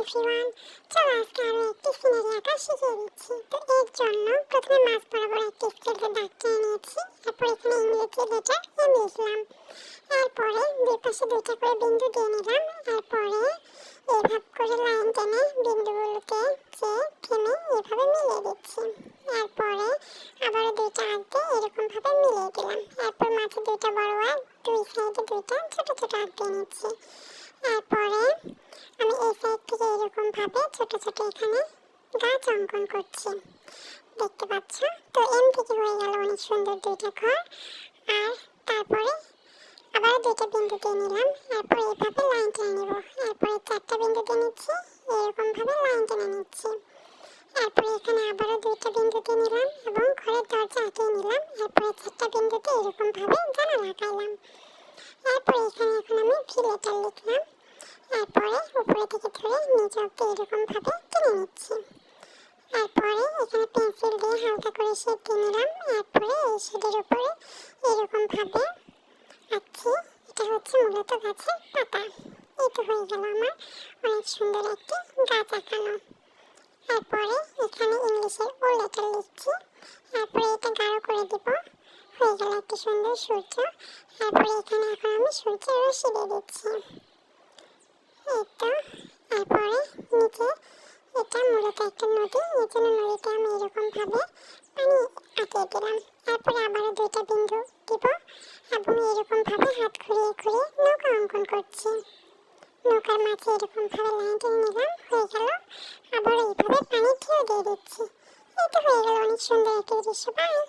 Everyone, চলো আজকে আরো একটি সিনারি আঁকা শিখিয়ে দিচ্ছি। তো এর জন্য প্রথমে মাঝ বরাবর একটি স্কেলকে দাগ টেনে নিয়েছি। তারপর এখানে ইংরেজি লেটার এম লিখলাম। এরপরে দুই পাশে দুইটা করে বিন্দু দিয়ে নিলাম। এরপরে এভাবে করে লাইন টেনে বিন্দুগুলোকে যে থেমে এভাবে মিলিয়ে দিচ্ছি। এরপরে আবারও দুইটা আঁক দিয়ে এরকম ভাবে মিলিয়ে দিলাম। এরপর মাঝে দুইটা বড় আঁক, দুই সাইডে দুইটা ছোট ছোট আঁক দিয়ে নিচ্ছি। এরপরে আমি এই সাইড থেকে এরকম ভাবে ছোট ছোট এখানে গাছ অঙ্কন করছি, দেখতে পাচ্ছ। তো এম থেকে হয়ে গেল অনেক সুন্দর দুইটা ঘর। আর তারপরে আবার দুইটা বিন্দু দিয়ে নিলাম। এরপর এইভাবে লাইন টেনে নেব। এরপরে চারটা বিন্দু দিয়ে নিচ্ছি, এরকম ভাবে লাইন টেনে নিচ্ছি। এরপরে এখানে আবারও দুইটা বিন্দু দিয়ে নিলাম এবং ঘরের দরজা আঁকিয়ে নিলাম। এরপরে চারটা বিন্দুতে এরকম ভাবে জানালা লাগাইলাম। এরপরে এখানে এখন আমি ভি লেটার লিখলাম। এরপরে উপরে থেকে ধরে নিচে অব্দি এরকম ভাবে টেনে নিচ্ছি। এরপরে এখানে পেন্সিল দিয়ে হালকা করে শেড দিয়ে নিলাম। এরপরে এই শেডের উপরে এরকম ভাবে আঁকছি। এটা হচ্ছে মূলত গাছের পাতা। এই তো হয়ে গেল আমার অনেক সুন্দর একটি গাছ আঁকানো। এরপরে এখানে ইংলিশের ও লেটার লিখছি। এরপরে এটা গাঢ় করে দিব। হয়ে গেল একটি সুন্দর সূর্য। এরপরে এখানে এখন আমি সূর্যের রশ্মি দিয়ে দিচ্ছি। এই তো। এরপরে নিচে এটা মূলত একটা নদী, এই জন্য নদীতে আমি এরকম ভাবে পানি আঁকিয়ে দিলাম। এরপরে আবারও দুইটা বিন্দু দিব এবং এরকম ভাবে হাত ঘুরিয়ে ঘুরিয়ে নৌকা অঙ্কন করছি। নৌকার মাঝে এরকম ভাবে লাইন টেনে নিলাম। হয়ে গেল। আবার এইভাবে পানি ঢেউ দিয়ে দিচ্ছি। এই তো হয়ে গেল অনেক সুন্দর একটি দৃশ্য। বাই।